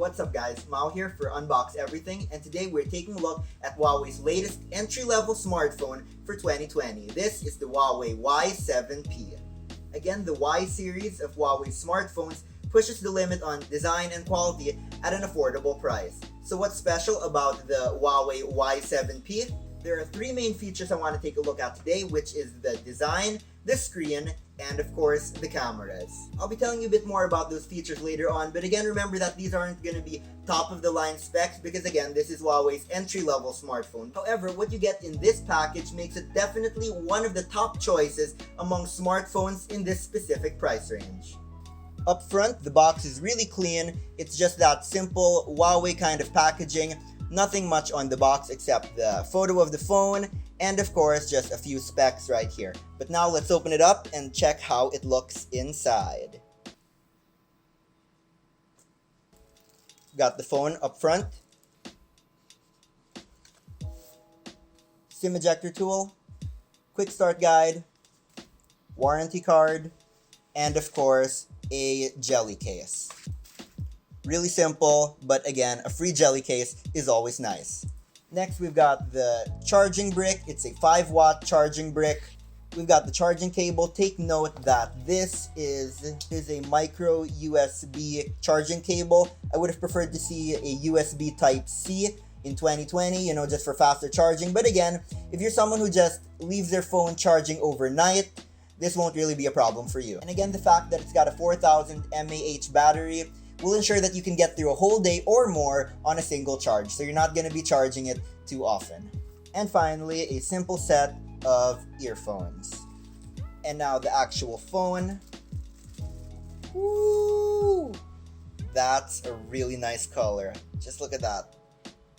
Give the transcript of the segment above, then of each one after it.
What's up guys, Mao here for Unbox Everything, and today we're taking a look at Huawei's latest entry-level smartphone for 2020. This is the Huawei Y7p. Again, the Y series of Huawei smartphones pushes the limit on design and quality at an affordable price. So what's special about the Huawei Y7p? There are three main features I want to take a look at today, which is the design, the screen, and of course, the cameras. I'll be telling you a bit more about those features later on, but again, remember that these aren't going to be top-of-the-line specs because again, this is Huawei's entry-level smartphone. However, what you get in this package makes it definitely one of the top choices among smartphones in this specific price range. Up front, the box is really clean. It's just that simple Huawei kind of packaging. Nothing much on the box except the photo of the phone and of course just a few specs right here. But now let's open it up and check how it looks inside. Got the phone up front. SIM ejector tool, quick start guide, warranty card, and of course a jelly case. Really simple, but again, a free jelly case is always nice. Next, we've got the charging brick. It's a 5-watt charging brick. We've got the charging cable. Take note that this is a micro USB charging cable. I would have preferred to see a USB Type-C in 2020, just for faster charging. But again, if you're someone who just leaves their phone charging overnight, this won't really be a problem for you. And again, the fact that it's got a 4000 mAh battery will ensure that you can get through a whole day or more on a single charge, so you're not going to be charging it too often. And finally, a simple set of earphones. And now the actual phone. Woo! That's a really nice color. Just look at that.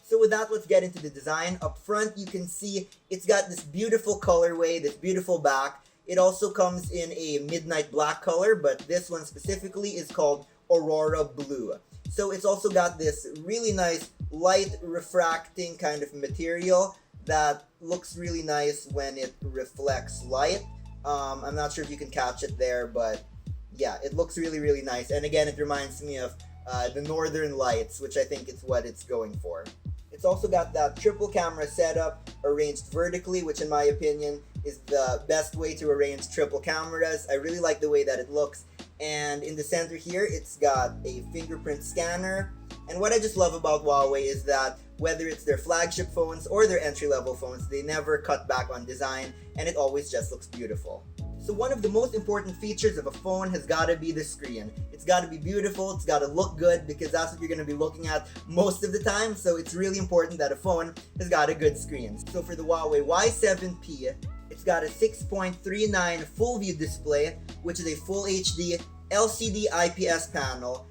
So with that, let's get into the design. Up front, you can see it's got this beautiful colorway, this beautiful back. It also comes in a midnight black color, but this one specifically is called Aurora Blue. So it's also got this really nice light refracting kind of material that looks really nice when it reflects light. I'm not sure if you can catch it there, but yeah, it looks really nice. And again, it reminds me of the Northern Lights, which I think is what it's going for. It's also got that triple camera setup arranged vertically, which in my opinion is the best way to arrange triple cameras. I really like the way that it looks. And in the center here, it's got a fingerprint scanner. And what I just love about Huawei is that whether it's their flagship phones or their entry-level phones, they never cut back on design, and it always just looks beautiful. So one of the most important features of a phone has got to be the screen. It's got to be beautiful, it's got to look good, because that's what you're going to be looking at most of the time. So it's really important that a phone has got a good screen. So for the Huawei Y7p, it's got a 6.39 full view display, which is a full HD LCD IPS panel.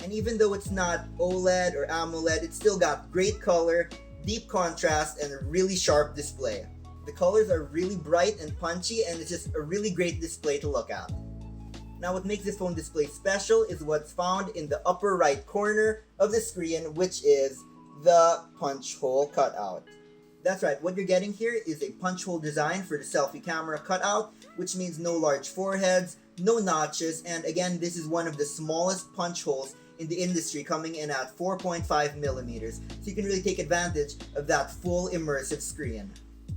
And even though it's not OLED or AMOLED, it's still got great color, deep contrast, and a really sharp display. The colors are really bright and punchy, and it's just a really great display to look at. Now what makes this phone display special is what's found in the upper right corner of the screen, which is the punch hole cutout. That's right, what you're getting here is a punch hole design for the selfie camera cutout, which means no large foreheads, no notches, and again, this is one of the smallest punch holes in the industry, coming in at 4.5 millimeters, so you can really take advantage of that full immersive screen.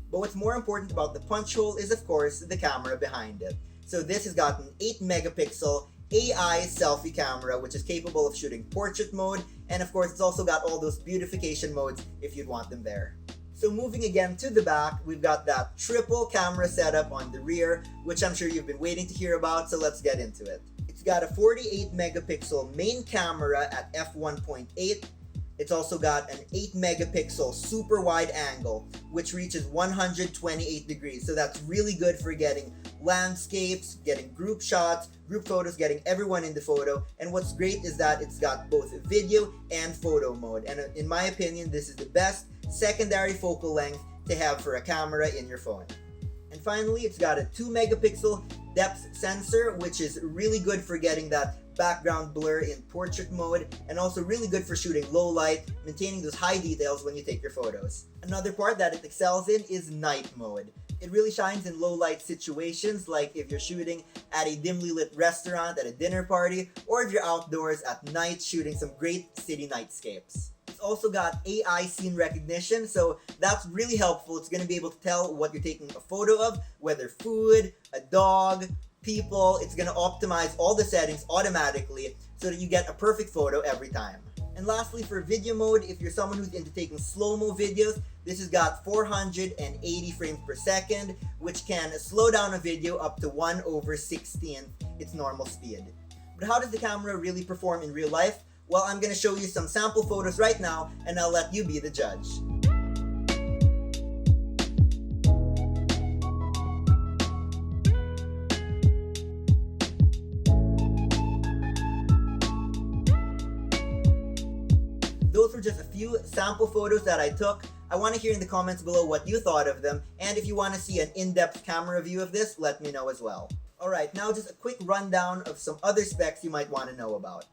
But what's more important about the punch hole is of course the camera behind it. So this has got an 8 megapixel AI selfie camera, which is capable of shooting portrait mode, and of course it's also got all those beautification modes if you'd want them there. So moving again to the back, we've got that triple camera setup on the rear, which I'm sure you've been waiting to hear about, so let's get into it. It's got a 48 megapixel main camera at f1.8. It's also got an 8 megapixel super wide angle, which reaches 128 degrees. So that's really good for getting landscapes, getting group shots, group photos, getting everyone in the photo. And what's great is that it's got both video and photo mode. And in my opinion, this is the best secondary focal length to have for a camera in your phone. And finally, it's got a 2 megapixel depth sensor, which is really good for getting that background blur in portrait mode, and also really good for shooting low light, maintaining those high details when you take your photos. Another part that it excels in is night mode. It really shines in low light situations, like if you're shooting at a dimly lit restaurant at a dinner party, or if you're outdoors at night shooting some great city nightscapes. It's also got AI scene recognition, so that's really helpful. It's going to be able to tell what you're taking a photo of, whether food, a dog, people. It's going to optimize all the settings automatically so that you get a perfect photo every time. And lastly, for video mode, if you're someone who's into taking slow-mo videos, this has got 480 frames per second, which can slow down a video up to 1/16 its normal speed. But how does the camera really perform in real life? Well, I'm going to show you some sample photos right now, and I'll let you be the judge. Those were just a few sample photos that I took. I want to hear in the comments below what you thought of them, and if you want to see an in-depth camera review of this, let me know as well. Alright, now just a quick rundown of some other specs you might want to know about.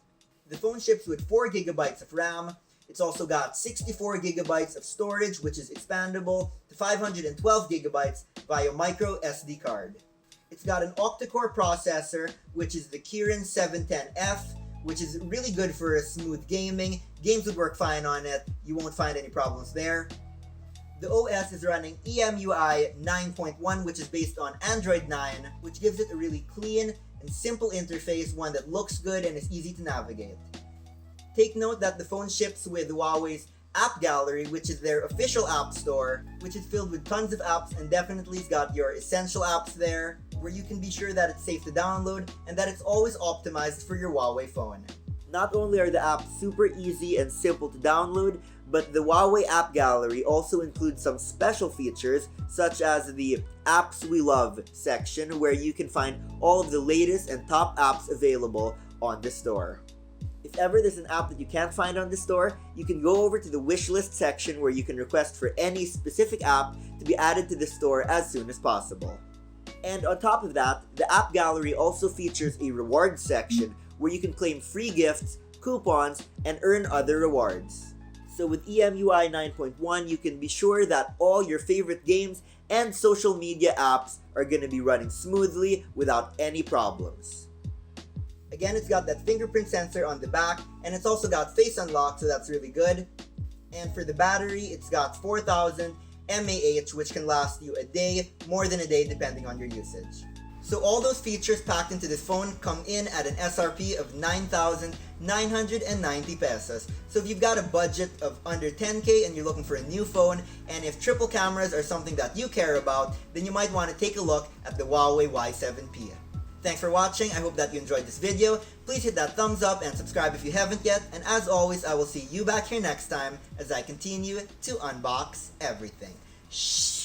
The phone ships with 4GB of RAM. It's also got 64GB of storage, which is expandable to 512GB via micro SD card. It's got an octa-core processor, which is the Kirin 710F, which is really good for smooth gaming. Games would work fine on it. You won't find any problems there. The OS is running EMUI 9.1, which is based on Android 9, which gives it a really clean and simple interface, one that looks good and is easy to navigate. Take note that the phone ships with Huawei's App Gallery, which is their official app store, which is filled with tons of apps and definitely has got your essential apps there, where you can be sure that it's safe to download and that it's always optimized for your Huawei phone. Not only are the apps super easy and simple to download, but the Huawei App Gallery also includes some special features, such as the Apps We Love section, where you can find all of the latest and top apps available on the store. If ever there's an app that you can't find on the store, you can go over to the wishlist section where you can request for any specific app to be added to the store as soon as possible. And on top of that, the App Gallery also features a rewards section where you can claim free gifts, coupons, and earn other rewards. So with EMUI 9.1, you can be sure that all your favorite games and social media apps are going to be running smoothly without any problems. Again, it's got that fingerprint sensor on the back, and it's also got face unlock, so that's really good. And for the battery, it's got 4000 mAh, which can last you a day, more than a day depending on your usage. So all those features packed into this phone come in at an SRP of 9,990 pesos. So if you've got a budget of under 10k and you're looking for a new phone, and if triple cameras are something that you care about, then you might want to take a look at the Huawei Y7p. Thanks for watching. I hope that you enjoyed this video. Please hit that thumbs up and subscribe if you haven't yet. And as always, I will see you back here next time as I continue to unbox everything. Shh.